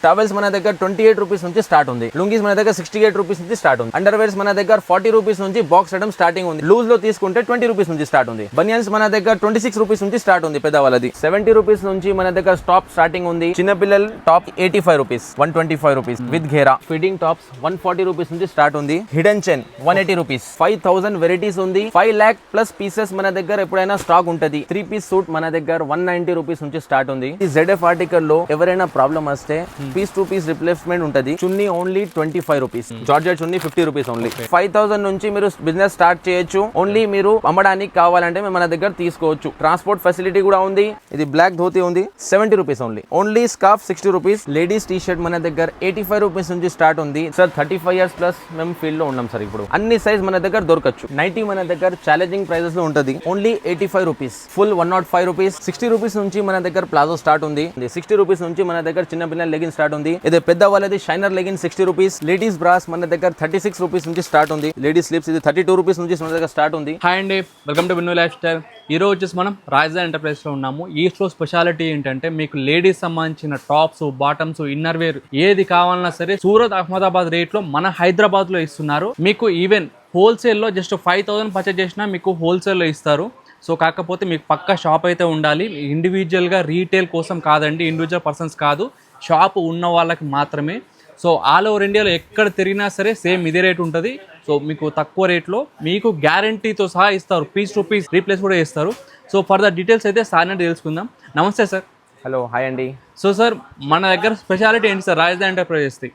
Towels మన దగ్గర 28 rupees నుంచి స్టార్ట్ ఉంది. లుంగీస్ మన దగ్గర 68 రూపీస్ నుంచి స్టార్ట్ ఉంది. అండర్ వేర్స్ మన దగ్గర 40 రూపీస్ నుంచి బాక్స్ ఐటమ్ స్టార్టింగ్ ఉంది. లూజ్ లో తీసుకుంటే 20 రూపీస్ నుంచి స్టార్ట్ ఉంది. బనియన్స్ మన దగ్గర 26 రూపీస్ నుంచి స్టార్ట్ ఉంది. పెద్దవాళ్ళది 70 రూపీస్ నుంచి మన దగ్గర టాప్ స్టార్టింగ్ ఉంది. చిన్న పిల్లల టాప్ 85 రూపీస్, 125 రూపీస్ విత్ ఘేరా. ఫిట్టింగ్ టాప్స్ 140 రూపీస్ నుంచి స్టార్ట్ ఉంది. Hidden chain 180 rupees. 5000 వెరైటీస్ ఉంది. 5 lakh ప్లస్ పీసెస్ మన దగ్గర ఎప్పుడైనా స్టాక్ ఉంటది. 3 పీస్ సూట్ మన దగ్గర 190 రూపీస్ నుంచి స్టార్ట్ ఉంది. ఈ ZF ఆర్టికల్ లో ఎవరైనా ప్రాబ్లం వస్తే పీస్ టు పీస్ రిప్లేస్మెంట్ ఉంటది. చున్నీ ఓన్లీ 25 రూపీస్. జార్జెట్ చున్నీ 50 రూపీస్ ఓన్లీ. 5000 నుంచి మీరు బిజినెస్ స్టార్ట్ చేయొచ్చు. ఓన్లీ మీరు అమ్మడానికి కావాలంటే మన దగ్గర తీసుకోవచ్చు. ట్రాన్స్పోర్ట్ ఫెసిలిటీ కూడా ఉంది. ఇది బ్లాక్ ధోతి ఉంది 70 rupees only. Only scarf 60 rupees. Ladies T shirt మన దగ్గర 85 రూపీస్ నుంచి స్టార్ట్ ఉంది. సార్ 35 ఇయర్స్ ప్లస్ మేము ఫీల్డ్ లో ఉన్నాం సార్. ఇప్పుడు అన్ని సైజ్ మన దగ్గర దొరకచ్చు. నైటీ మన దగ్గర ఛాలెంజింగ్ ప్రైజెస్ లో ఉంటది. Only 85 rupees. Full 105 rupees. 60 rupees నుంచి మన దగ్గర ప్లాజో స్టార్ట్ ఉంది. 60 రూపీస్ నుంచి మన దగ్గర చిన్న పిల్లల లెగిన్ స్టార్ట్ ఉంది. ఇది పెద్ద వాళ్ళది shiner legging 60 rupees. Ladies brass మన దగ్గర 36 రూపీస్ నుంచి స్టార్ట్ ఉంది. లేడీస్ స్లిప్స్ ఇది 32 రూపీస్ నుంచి మన దగ్గర స్టార్ట్ ఉంది. హాయ్ అండి, welcome to Vinnu lifestyle. ఈ రోజు వచ్చేసి మనం రాజధాని ఎంటర్ప్రైజ్ లో ఉన్నాము. ఈ షో స్పెషాలిటీ ఏంటంటే మీకు లేడీస్ సంబంధించిన టాప్స్, బాటమ్స్, ఇన్నర్ వేర్ ఏది కావాలన్నా సరే సూరత్, అహ్మదాబాద్ రేట్ లో మన హైదరాబాద్ లో ఇస్తున్నారు. మీకు ఈవెన్ హోల్సేల్ లో జస్ట్ 5000 పర్చేజ్ చేసినా మీకు హోల్సేల్ లో ఇస్తారు. సో కాకపోతే మీకు పక్కా షాప్ అయితే ఉండాలి. ఇండివిజువల్ గా రీటైల్ కోసం కాదండి, ఇండివిజువల్ పర్సన్స్ కాదు, షాప్ ఉన్న వాళ్ళకి మాత్రమే. సో ఆల్ ఓవర్ ఇండియాలో ఎక్కడ తిరిగినా సరే సేమ్ ఇదే రేట్ ఉంటుంది. సో మీకు తక్కువ రేట్లో మీకు గ్యారంటీతో సహా ఇస్తారు. పీస్ టు పీస్ రీప్లేస్ కూడా చేస్తారు. సో ఫర్దర్ డీటెయిల్స్ అయితే సార్ నుండి తెలుసుకుందాం. నమస్తే సార్. హలో, హాయ్ అండి. సో సార్, మన దగ్గర స్పెషాలిటీ ఏంటి సార్ రాజధాని ఎంటర్ప్రైజెస్ది?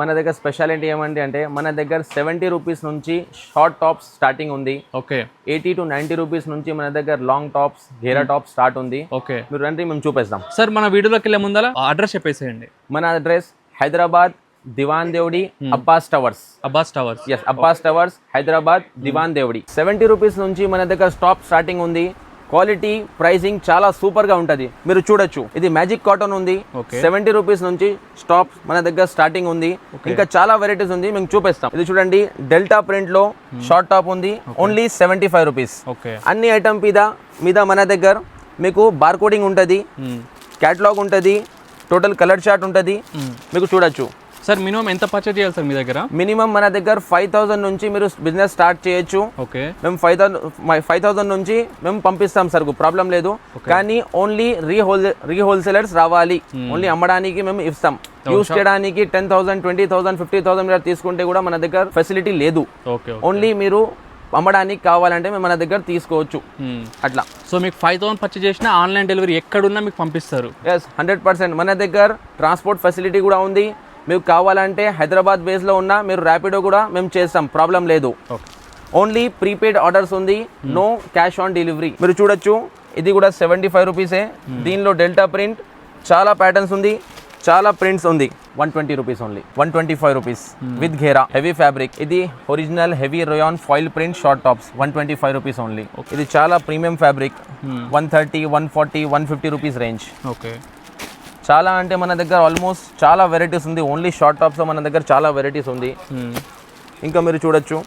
మన దగ్గర స్పెషాలిటీ ఏమంటే అంటే మన దగ్గర 70 రూపీస్ నుంచి షార్ట్ టాప్స్ స్టార్టింగ్ ఉంది. ఓకే. 80 to 90 రూపీస్ నుంచి మన దగ్గర లాంగ్ టాప్స్, ఘేరా టాప్స్ స్టార్ట్ ఉంది. ఓకే. మీరు రండి, మేము చూపిస్తాం. సార్ మన వీడియోలోకి వెళ్ళే ముందర అడ్రస్ చెప్పేసేయండి. మన అడ్రస్ హైదరాబాద్ దివాన్ దేవుడి అబ్బాస్ టవర్స్. అబ్బాస్ టవర్స్ హైదరాబాద్ దివాన్ దేవుడి. 70 రూపీస్ నుంచి మన దగ్గర టాప్ స్టార్టింగ్ ఉంది. క్వాలిటీ, ప్రైసింగ్ చాలా సూపర్ గా ఉంటది. మీరు చూడొచ్చు, ఇది మ్యాజిక్ కాటన్ ఉంది. 70 రూపీస్ నుంచి స్టాప్ మన దగ్గర స్టార్టింగ్ ఉంది. ఇంకా చాలా వెరైటీస్ ఉంది, మేము చూపిస్తాం. ఇది చూడండి, డెల్టా ప్రింట్ లో షార్ట్ టాప్ ఉంది. Only 75 rupees. అన్ని ఐటమ్ మీద మన దగ్గర మీకు బార్ కోడింగ్ ఉంటది, క్యాటలాగ్ ఉంటది, టోటల్ కలర్ చార్ట్ ఉంటది. మీకు చూడొచ్చు. సార్ మినిమం ఎంత పర్చేజ్ చేయాలి సార్ మీ దగ్గర? మినిమం మన దగ్గర 5000 నుంచి మీరు బిజినెస్ స్టార్ట్ చేయొచ్చు. ఓకే. మేము 5000 నుంచి మేము పంపిస్తాం సార్, ప్రాబ్లం లేదు. కానీ ఓన్లీ రీహోల్సేలర్స్ రావాలి. ఓన్లీ అమ్మడానికి మేము ఇస్తాం. యూస్ చేయడానికి 10,000, 20,000, 50,000 మీరు తీసుకుంటే కూడా మన దగ్గర ఫెసిలిటీ లేదు. ఓన్లీ మీరు అమ్మడానికి కావాలంటే మేము మన దగ్గర తీసుకోవచ్చు. అట్లా. సో మీకు 5000 పర్చేజ్ చేసినా ఆన్లైన్ డెలివరీ ఎక్కడున్నా మీకు పంపిస్తారు? ఎస్, 100%. మన దగ్గర ట్రాన్స్పోర్ట్ ఫెసిలిటీ కూడా ఉంది. మీకు కావాలంటే హైదరాబాద్ బేస్ లో ఉన్నా మీరు ర్యాపిడో కూడా మేము చేస్తాం, ప్రాబ్లం లేదు. ఓన్లీ ప్రీపెయిడ్ ఆర్డర్స్ ఉంది, నో క్యాష్ ఆన్ డెలివరీ. మీరు చూడొచ్చు, ఇది కూడా 75 రూపీసే. దీనిలో డెల్టా ప్రింట్ చాలా ప్యాటర్న్స్ ఉంది, చాలా ప్రింట్స్ ఉంది. 120 రూపీస్ ఓన్లీ. 125 రూపీస్ విత్ ఘేరా హెవీ ఫ్యాబ్రిక్. ఇది original heavy rayon foil print short tops. 125 rupees only. ఇది చాలా premium fabric. 130, 140, 150 rupees range. Okay. చాలా అంటే మన దగ్గర ఆల్మోస్ట్ చాలా వెరైటీస్ ఉంది. ఓన్లీ షార్ట్ టాప్స్ మన దగ్గర చాలా వెరైటీస్ ఉంది. ఇంకా మీరు చూడొచ్చు,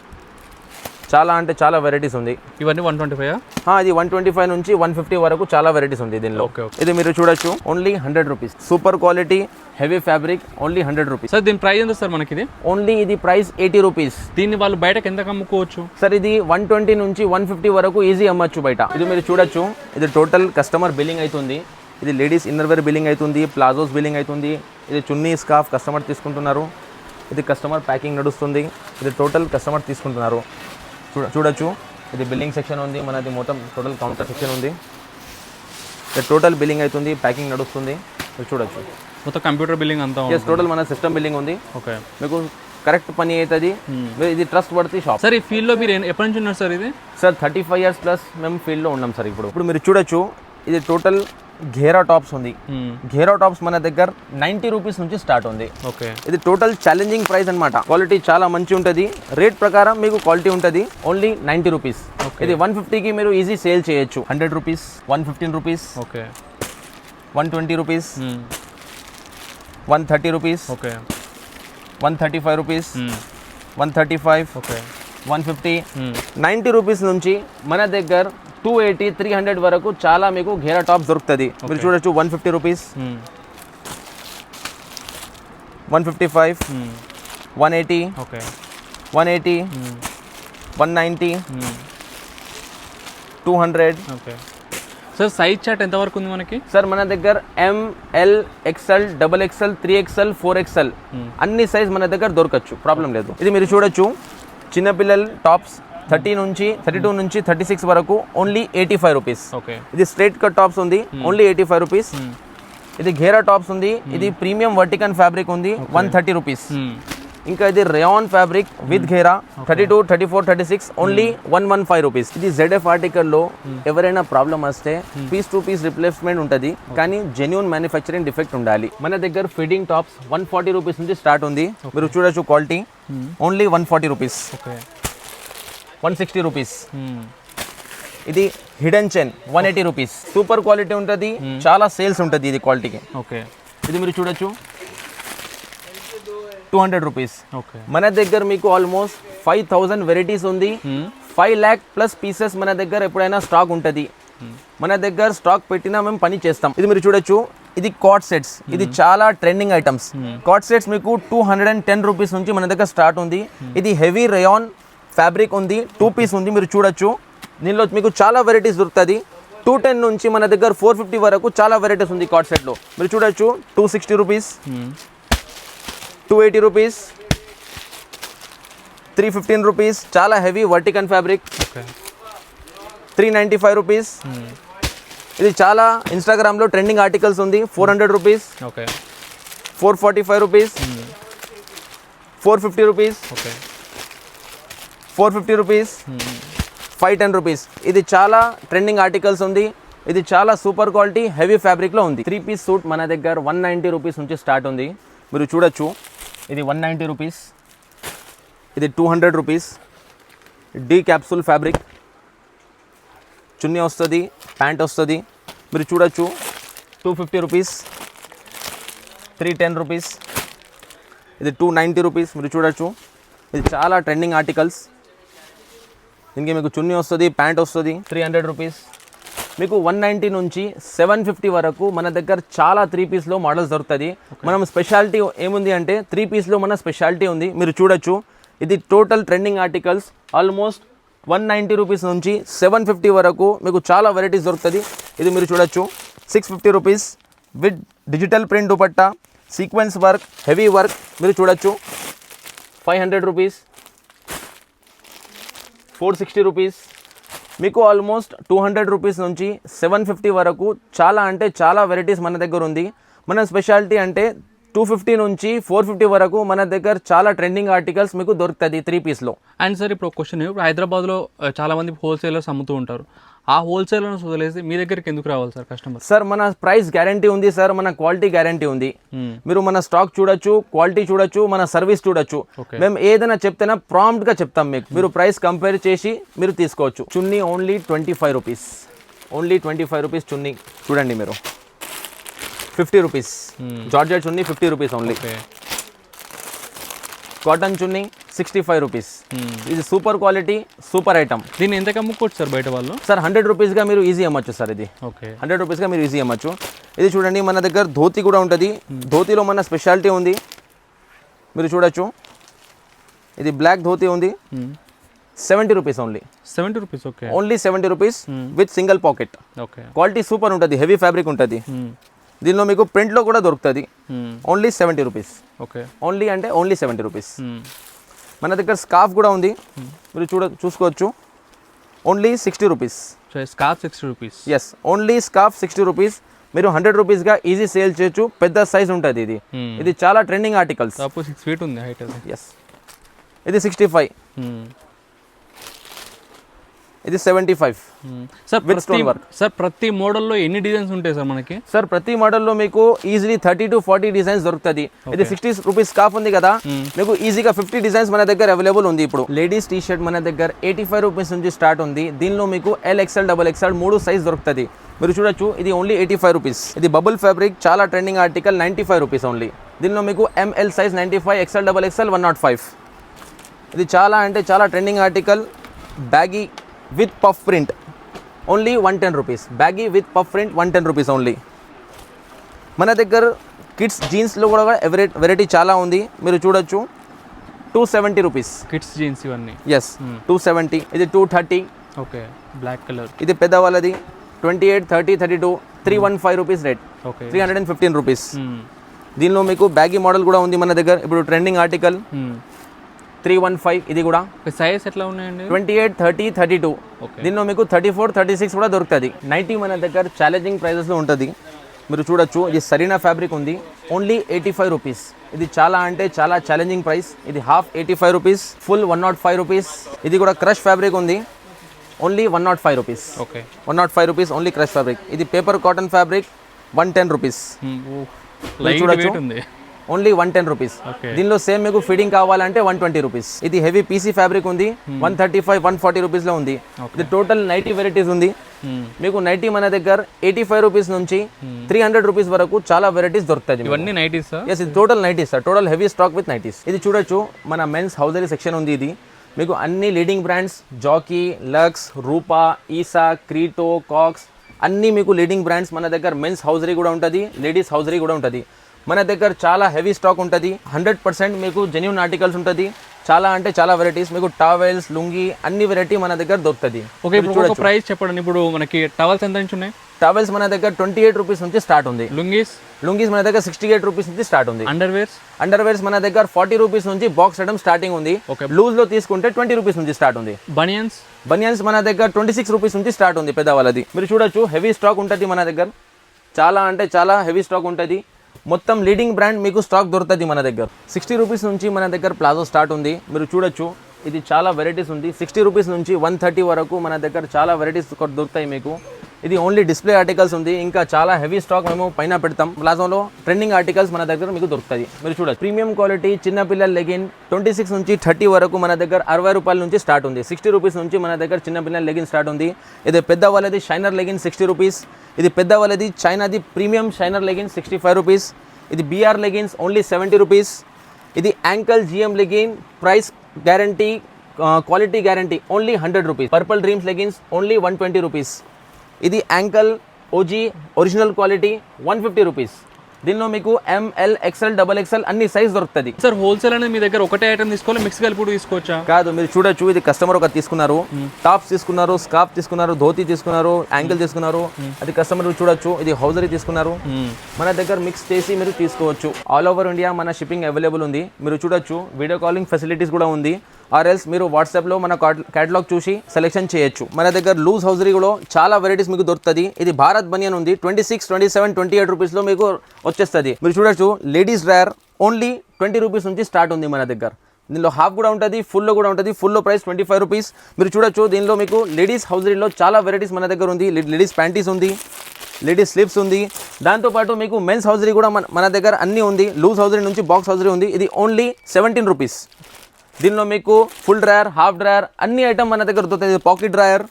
చాలా అంటే చాలా వెరైటీస్ ఉంది. ఇవన్నీ 125? ఇది 125 నుంచి 150 వరకు చాలా వెరైటీస్ ఉంది దీనిలో. ఇది మీరు చూడొచ్చు, only 100 rupees. Super quality heavy fabric, only 100 rupees. Sir దీని ప్రైస్ ఎంత సార్ మనకి? ఓన్లీ ఇది ప్రైస్ 80 రూపీస్. దీన్ని వాళ్ళు బయటకు ఎంత అమ్ముకోవచ్చు సార్? ఇది 120 నుంచి 150 వరకు ఈజీ అమ్మచ్చు బయట. ఇది మీరు చూడొచ్చు, ఇది టోటల్ కస్టమర్ బిల్లింగ్ అవుతుంది. ఇది లేడీస్ ఇన్నర్ వేర్ బిల్లింగ్ అవుతుంది, ప్లాజోస్ బిల్లింగ్ అవుతుంది. ఇది చున్నీ, స్కార్ఫ్ కస్టమర్ తీసుకుంటున్నారు. ఇది కస్టమర్ ప్యాకింగ్ నడుస్తుంది. ఇది టోటల్ కస్టమర్ తీసుకుంటున్నారు. చూడొచ్చు, ఇది బిల్లింగ్ సెక్షన్ ఉంది మనది. మొత్తం టోటల్ కౌంటర్ సెక్షన్ ఉంది. ఇది టోటల్ బిల్లింగ్ అవుతుంది, ప్యాకింగ్ నడుస్తుంది. మీరు చూడొచ్చు, మొత్తం కంప్యూటర్ బిల్లింగ్ అంతా. టోటల్ మన సిస్టమ్ బిల్లింగ్ ఉంది. ఓకే. మీకు కరెక్ట్ పని అవుతుంది. ఇది ట్రస్ట్ వర్తీ షాప్. సార్ ఈ ఫీల్డ్లో మీరు ఎప్పటి నుంచి ఉన్నారు సార్? ఇది సార్ 35 ఇయర్స్ ప్లస్ మేము ఫీల్డ్లో ఉన్నాం సార్. ఇప్పుడు మీరు చూడొచ్చు, ఇది టోటల్ ఘేరా టాప్స్ ఉంది. ఘేరా టాప్స్ మన దగ్గర 90 రూపీస్ నుంచి స్టార్ట్ ఉంది. ఓకే. ఇది టోటల్ ఛాలెంజింగ్ ప్రైస్ అన్నమాట. క్వాలిటీ చాలా మంచి ఉంటుంది. రేట్ ప్రకారం మీకు క్వాలిటీ ఉంటుంది. Only 90 rupees. ఇది 150కి మీరు ఈజీ సేల్ చేయొచ్చు. 100 rupees, 115 rupees. Okay. 120 rupees, 130 rupees. Okay. 135 rupees, 135. Okay. 150. 90 rupees నుంచి మన దగ్గర 280, 300 వరకు చాలా మీకు ఘేరా టాప్ దొరుకుతుంది. మీరు చూడొచ్చు, 150 rupees, 155, 180, okay 180, 190, 200. Okay sir size chart ఎంతవరకు ఉంది మనకి? సార్ మన దగ్గర ML, XL, XXL, 3XL, 4XL అన్ని సైజ్ మన దగ్గర దొరకచ్చు, ప్రాబ్లం లేదు. ఇది మీరు చూడొచ్చు, చిన్నపిల్లల టాప్స్ 32 నుంచి 36 వరకు ఓన్లీ 85 రూపీస్. ఓకే ఇది స్ట్రైట్ కట్ టాప్స్ ఉంది, ఓన్లీ 85 రూపీస్. ఇది ఘేరా టాప్స్ ఉంది, ఇది ప్రీమియం వర్టికన్ ఫ్యాబ్రిక్ ఉంది, 130 రూపీస్. ఇంకా ఇది రేయాన్ ఫ్యాబ్రిక్ విత్ ఘేరా 32, 34, 36 ఓన్లీ 115 రూపీస్. ఇది ZF ఆర్టికల్లో ఎవరైనా ప్రాబ్లం వస్తే పీస్ టు పీస్ రిప్లేస్మెంట్ ఉంటుంది, కానీ జెన్యూన్ మ్యానుఫ్యాక్చరింగ్ డిఫెక్ట్ ఉండాలి. మన దగ్గర ఫిట్టింగ్ టాప్స్ 140 రూపీస్ నుంచి స్టార్ట్ ఉంది. మీరు చూడొచ్చు క్వాలిటీ, ఓన్లీ 140 రూపీస్. 160 రూపీస్. ఇది hidden chain 180 rupees. Super quality ఉంటుంది, చాలా సేల్స్ ఉంటుంది ఇది క్వాలిటీకి. ఓకే ఇది మీరు చూడొచ్చు 200 రూపీస్. ఓకే మన దగ్గర మీకు ఆల్మోస్ట్ 5000 వెరైటీస్ ఉంది. 5 lakh ప్లస్ పీసెస్ మన దగ్గర ఎప్పుడైనా స్టాక్ ఉంటుంది. మన దగ్గర స్టాక్ పెట్టినా మేము పని చేస్తాం. ఇది మీరు చూడొచ్చు, ఇది కాట్ సెట్స్. ఇది చాలా ట్రెండింగ్ ఐటమ్స్. కాట్ సెట్స్ మీకు 210 రూపీస్ నుంచి మన దగ్గర స్టార్ట్ ఉంది. ఇది హెవీ రేయాన్ ఫ్యాబ్రిక్ ఉంది, 2 పీస్ ఉంది. మీరు చూడొచ్చు, దీనిలో మీకు చాలా వెరైటీస్ దొరుకుతుంది. 210 నుంచి మన దగ్గర 450 వరకు చాలా వెరైటీస్ ఉంది కాట్ సెట్లో. మీరు చూడొచ్చు 260 రూపీస్, 280 రూపీస్, 315 రూపీస్. చాలా హెవీ వర్టికన్ ఫ్యాబ్రిక్. 395 రూపీస్. ఇది చాలా ఇన్స్టాగ్రామ్లో ట్రెండింగ్ ఆర్టికల్స్ ఉంది. 400 rupees. Okay 445 rupees, 450 rupees, 450 rupees, 510 rupees. ఇది చాలా ట్రెండింగ్ ఆర్టికల్స్ ఉంది. ఇది చాలా సూపర్ క్వాలిటీ హెవీ ఫ్యాబ్రిక్లో ఉంది. 3 పీస్ సూట్ మన దగ్గర 190 రూపీస్ నుంచి స్టార్ట్ ఉంది. మీరు చూడొచ్చు, ఇది 190 రూపీస్. ఇది 200 రూపీస్. డీ క్యాప్సూల్ ఫ్యాబ్రిక్, చున్నీ వస్తుంది, ప్యాంట్ వస్తుంది. మీరు చూడొచ్చు 250 రూపీస్, 310 రూపీస్. ఇది 290 రూపీస్. మీరు చూడొచ్చు, ఇది చాలా ట్రెండింగ్ ఆర్టికల్స్. దీనికి మీకు చున్నీ వస్తుంది, ప్యాంట్ వస్తుంది. 300 రూపీస్. మీకు 190 నుంచి 750 వరకు మన దగ్గర చాలా 3 పీస్లో మోడల్స్ దొరుకుతుంది. మనం స్పెషాలిటీ ఏముంది అంటే 3 పీస్లో మన స్పెషాలిటీ ఉంది. మీరు చూడొచ్చు, ఇది total trending articles. Almost 190 rupees నుంచి 750 వరకు మీకు చాలా వెరైటీస్ దొరుకుతుంది. ఇది మీరు చూడొచ్చు 650 rupees with digital print dupatta, sequence work, heavy work. మీరు చూడొచ్చు 500 రూపీస్, 460 రూపీస్. మీకు ఆల్మోస్ట్ 200 రూపీస్ నుంచి 750 వరకు చాలా అంటే చాలా వెరైటీస్ మన దగ్గర ఉంది. మన స్పెషాలిటీ అంటే 250 నుంచి 450 వరకు మన దగ్గర చాలా ట్రెండింగ్ ఆర్టికల్స్ మీకు దొరుకుతుంది 3 పీస్లో. అండ్ సార్ ఇప్పుడు క్వశ్చన్, ఇప్పుడు హైదరాబాద్లో చాలామంది హోల్సేలర్స్ అమ్ముతూ ఉంటారు. ఆ హోల్సేలర్స్ వదిలేసి మీ దగ్గరికి ఎందుకు రావాలి సార్ కస్టమర్? సార్ మన ప్రైస్ గ్యారంటీ ఉంది సార్, మన క్వాలిటీ గ్యారంటీ ఉంది. మీరు మన స్టాక్ చూడొచ్చు, క్వాలిటీ చూడొచ్చు, మన సర్వీస్ చూడొచ్చు. మేము ఏదైనా చెప్తేనా ప్రాంప్ట్గా చెప్తాం మీకు. మీరు ప్రైస్ కంపేర్ చేసి మీరు తీసుకోవచ్చు. చున్నీ ఓన్లీ 25 రూపీస్. ఓన్లీ 25 రూపీస్ చున్నీ. చూడండి మీరు 50 రూపీస్. జార్జెట్ చున్నీ 50 రూపీస్ ఓన్లీ. కాటన్ చున్నీ 65 రూపీస్. ఇది సూపర్ క్వాలిటీ, సూపర్ ఐటమ్. దీన్ని ఎంతకు అమ్ముకోవచ్చు సార్ బయట వాళ్ళు? సార్ 100 రూపీస్గా మీరు ఈజీ అమ్మచ్చు సార్. ఇది ఓకే 100 రూపీస్గా మీరు ఈజీ అమ్మచ్చు. ఇది చూడండి, మన దగ్గర ధోతి కూడా ఉంటుంది. ధోతిలో మన స్పెషాలిటీ ఉంది. మీరు చూడొచ్చు, ఇది బ్లాక్ ధోతి ఉంది. 70 rupees only. 70 rupees. Okay only 70 rupees with single pocket. Okay quality super ఉంటుంది, హెవీ ఫ్యాబ్రిక్ ఉంటుంది. దీనిలో మీకు ప్రింట్లో కూడా దొరుకుతుంది. Only 70 rupees. ఓకే ఓన్లీ అంటే ఓన్లీ 70 రూపీస్. మన దగ్గర స్కార్ఫ్ కూడా ఉంది. మీరు చూసుకోవచ్చు, only 60 rupees. Scarf 60 rupees. Yes, only scarf 60 rupees. మీరు 100 రూపీస్గా ఈజీ సేల్ చేయొచ్చు. పెద్ద సైజ్ ఉంటుంది ఇది. ఇది చాలా ట్రెండింగ్ ఆర్టికల్స్. 6 feet ఉంది హైట్. ఎస్, ఇది 65. ఇది 75 sir with stone work. Sir ప్రతి మోడల్లో ఎన్ని డిజైన్స్ ఉంటాయి సార్ మనకి? సార్ ప్రతి మోడల్లో మీకు ఈజీలీ 30 to 40 డిజైన్స్ దొరుకుతుంది. ఇది 60 రూపీస్ స్కార్ఫ్ ఉంది కదా, మీకు ఈజీగా 50 డిజైన్స్ మన దగ్గర అవైలబుల్ ఉంది. ఇప్పుడు లేడీస్ టీ షర్ట్ మన దగ్గర 85 రూపీస్ నుంచి స్టార్ట్ ఉంది. దీనిలో మీకు LXL, XXL 3 సైజ్ దొరుకుతుంది. మీరు చూడొచ్చు, ఇది ఓన్లీ 85 రూపీస్. ఇది బబుల్ ఫ్యాబ్రిక్, చాలా ట్రెండింగ్ ఆర్టికల్, 95 రూపీస్ ఓన్లీ. దీనిలో మీకు ML సైజ్ 95, XL, XXL 105. ఇది చాలా అంటే చాలా trending article. Baggy with puff print only 110 rupees. Baggy with puff print 110 rupees only. మన దగ్గర కిడ్స్ జీన్స్లో కూడా వెరైటీ చాలా ఉంది, మీరు చూడొచ్చు. 270 రూపీస్ కిడ్స్ జీన్స్ ఇవన్నీ. ఎస్ 270. ఇది 230. Okay, black colour. ఇది పెద్దవాళ్ళది 28, 30, 32, 315 రూపీస్ రేట్. Okay, 315 rupees. దీనిలో మీకు బ్యాగీ మోడల్ కూడా ఉంది మన దగ్గర, ఇప్పుడు ట్రెండింగ్ ఆర్టికల్. 315. ఇది కూడా సైజ్ ఎట్లా ఉన్నాయండి? 28, 30, 32. దీనిలో మీకు 34, 36 కూడా దొరుకుతుంది. నైటీ మన దగ్గర ఛాలెంజింగ్ ప్రైజెస్లో ఉంటుంది, మీరు చూడొచ్చు. ఇది సరీనా ఫ్యాబ్రిక్ ఉంది, ఓన్లీ 85 రూపీస్. ఇది చాలా అంటే చాలా ఛాలెంజింగ్ ప్రైస్. ఇది హాఫ్ 85 రూపీస్, ఫుల్ 105 రూపీస్. ఇది కూడా క్రష్ ఫ్యాబ్రిక్ ఉంది, only 105 rupees. Okay, 105 rupees only crush fabric. ఇది పేపర్ కాటన్ ఫ్యాబ్రిక్ 110 రూపీస్. చూడొచ్చు, ఓన్లీ 110 రూపీస్. దీనిలో సేమ్ మీకు ఫిట్టింగ్ కావాలంటే 120 రూపీస్. ఇది హెవీ పీసీ ఫ్యాబ్రిక్ ఉంది, 135, 140 రూపీస్లో ఉంది. ఇది టోటల్ నైటీ వెరైటీస్ ఉంది. మీకు నైటీ మన దగ్గర 85 రూపీస్ నుంచి 300 రూపీస్ వరకు చాలా వెరైటీస్ దొరుకుతాయి. ఇవన్నీ నైటీస్? ఎస్, ఇది total nighties sir, total heavy stock with nighties. ఇది చూడొచ్చు, మన మెన్స్ హౌజరీ సెక్షన్ ఉంది. ఇది మీకు అన్ని లీడింగ్ బ్రాండ్స్, జాకీ, లక్స్, రూపా, ఈసా, క్రీటో, కాక్స్, అన్నీ మీకు లీడింగ్ బ్రాండ్స్ మన దగ్గర. మెన్స్ హౌజరీ కూడా ఉంటుంది, లేడీస్ హౌజరీ కూడా ఉంటుంది. మన దగ్గర చాలా హెవీ స్టాక్ ఉంటుంది, 100% మీకు జెన్యూన్ ఆర్టికల్స్ ఉంటుంది. చాలా అంటే చాలా వెరైటీస్, మీకు టవల్స్, లుంగి, అన్ని వెరైటీ మన దగ్గర దొరుకుతుంది. ఓకే, ఇప్పుడు ప్రైస్ చెప్పండి. ఇప్పుడు మనకి టవల్స్ ఎంత నుంచి ఉన్నాయి? టవల్స్ మన దగ్గర 28 రూపీస్ నుంచి స్టార్ట్ ఉంది. లుంగీస్ మన దగ్గర 68 రూపీస్ నుంచి స్టార్ట్ ఉంది. అండర్వేర్స్ మన దగ్గర 40 రూపీస్ నుంచి బాక్స్ ఐటమ్ స్టార్టింగ్ ఉంది. లూజ్ లో తీసుకుంటే 20 రూపీస్ నుంచి స్టార్ట్ ఉంది. బనియన్స్ మన దగ్గర 26 రూపీస్ నుంచి స్టార్ట్ ఉంది పెద్దవాళ్ళది. మీరు చూడొచ్చు, హెవీ స్టాక్ ఉంటుంది మన దగ్గర, చాలా అంటే చాలా హెవీ స్టాక్ ఉంటుంది. మొత్తం లీడింగ్ బ్రాండ్ మీకు స్టాక్ దొరుకుతుంది మన దగ్గర. 60 రూపీస్ నుంచి మన దగ్గర ప్లాజో స్టార్ట్ ఉంది, మీరు చూడొచ్చు. ఇది చాలా వెరైటీస్ ఉంది. 60 రూపీస్ నుంచి 130 వరకు మన దగ్గర చాలా వెరైటీస్ దొరుకుతాయి మీకు. ఇది ఓన్లీ డిస్ప్లే ఆర్టికల్స్ ఉంది, ఇంకా చాలా హెవీ స్టాక్ మేము పైన పెడతాం. ప్లాజోలో ట్రెండింగ్ ఆర్టికల్స్ మన దగ్గర మీకు దొరుకుతుంది, మీరు చూడొచ్చు. ప్రీమియం క్వాలిటీ చిన్నపిల్లల లెగిన్ 26 నుంచి 30 వరకు మన దగ్గర 60 రూపాయల నుంచి స్టార్ట్ ఉంది. 60 రూపీస్ నుంచి మన దగ్గర చిన్నపిల్లల లెగిన్ స్టార్ట్ ఉంది. ఇది పెద్దవాళ్ళది షైనర్ లెగిన్ 60 రూపీస్. ఇది పెద్దవాళ్ళది చైనాది ప్రీమియం షైనర్ లెగిన్ 65 రూపీస్. ఇది బీఆర్ లెగిన్స్ ఓన్లీ 70 రూపీస్. ఇది ankle GM legging, price guarantee, quality guarantee, only 100 rupees. Purple dreams leggings only 120 rupees. ఇది ankle OG original quality 150 rupees. దీనిలో మీకు ML, XL, XXL అన్ని size దొరుకుతుంది. Sir, wholesale అనేది మీ దగ్గర ఒకటే ఐటమ్ తీసుకోవాలి, మిక్స్ కలిపి తీసుకోవచ్చా? కాదు, మీరు చూడొచ్చు. ఇది కస్టమర్ ఒక తీసుకున్నారు, టాప్స్ తీసుకున్నారు, స్కార్ఫ్ తీసుకున్నారు, ధోతి తీసుకున్నారు, యాంకిల్ తీసుకున్నారు. అది కస్టమర్ చూడొచ్చు. ఇది హౌజరీ తీసుకున్నారు. మన దగ్గర మిక్స్ చేసి మీరు తీసుకోవచ్చు. ఆల్ ఓవర్ ఇండియా మన షిప్పింగ్ అవైలబుల్ ఉంది, మీరు చూడొచ్చు. వీడియో కాలింగ్ ఫెసిలిటీస్ కూడా ఉంది. ఆర్ఎల్స్ మీరు వాట్సాప్లో మన క్యాటలాగ్ చూసి సెలెక్షన్ చేయొచ్చు. మన దగ్గర లూజ్ హౌజరీ కూడా చాలా వెరైటీస్ మీకు దొరుకుతుంది. ఇది భారత్ బనియన్ ఉంది, 26, 27, 28 రూపీస్లో మీకు వచ్చేస్తుంది. మీరు చూడొచ్చు. లేడీస్ డ్రైయర్ ఓన్లీ 20 రూపీస్ నుంచి స్టార్ట్ ఉంది మన దగ్గర. దీనిలో హాఫ్ కూడా ఉంటుంది, ఫుల్లో కూడా ఉంటుంది. ఫుల్లో ప్రైస్ 25 రూపీస్. మీరు చూడొచ్చు. దీనిలో మీకు లేడీస్ హౌజరీలో చాలా వెరైటీస్ మన దగ్గర ఉంది. లేడీస్ ప్యాంటీస్ ఉంది, లేడీస్ స్లీవ్స్ ఉంది. దాంతోపాటు మీకు మెన్స్ హౌజరీ కూడా మన దగ్గర అన్నీ ఉంది. లూజ్ హౌజరీ నుంచి బాక్స్ హౌజరీ ఉంది. ఇది ఓన్లీ 17 రూపీస్. దీనిలో మీకు ఫుల్ డ్రాయర్, హాఫ్ డ్రాయర్ అన్ని ఐటమ్ మన దగ్గర దొరుకుతుంది. పాకెట్ డ్రాయర్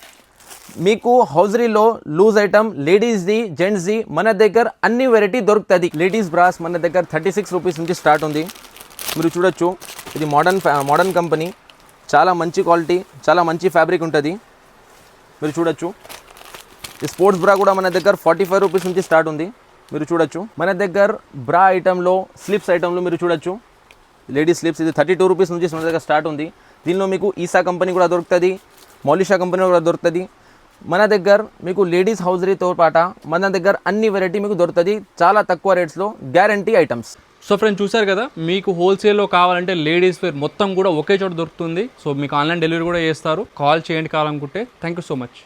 మీకు హౌజరీలో లూజ్ ఐటమ్, లేడీస్ది, జెంట్స్ది మన దగ్గర అన్ని వెరైటీ దొరుకుతుంది. లేడీస్ బ్రాస్ మన దగ్గర 36 రూపీస్ నుంచి స్టార్ట్ ఉంది, మీరు చూడొచ్చు. ఇది మోడర్న్ కంపెనీ, చాలా మంచి క్వాలిటీ, చాలా మంచి ఫ్యాబ్రిక్ ఉంటుంది, మీరు చూడొచ్చు. ఈ స్పోర్ట్స్ బ్రా కూడా మన దగ్గర 45 రూపీస్ నుంచి స్టార్ట్ ఉంది, మీరు చూడొచ్చు. మన దగ్గర బ్రా ఐటెంలో, స్లిప్స్ ఐటెంలో మీరు చూడొచ్చు. లేడీస్ స్లిప్స్ ఇది 32 రూపీస్ నుంచి మన దగ్గర స్టార్ట్ ఉంది. దీనిలో మీకు ఈసా కంపెనీ కూడా దొరుకుతుంది, మౌలిషా కంపెనీ కూడా దొరుకుతుంది. మన దగ్గర మీకు లేడీస్ హౌజరీతో పాటు మన దగ్గర అన్ని వెరైటీ మీకు దొరుకుతుంది, చాలా తక్కువ రేట్స్లో, గ్యారంటీ ఐటమ్స్. సో ఫ్రెండ్స్, చూసారు కదా, మీకు హోల్సేల్లో కావాలంటే లేడీస్ వేర్ మొత్తం కూడా ఒకే చోట దొరుకుతుంది. సో మీకు ఆన్లైన్ డెలివరీ కూడా చేస్తారు. కాల్ చేయండి కావాలనుకుంటే. Thank you so much.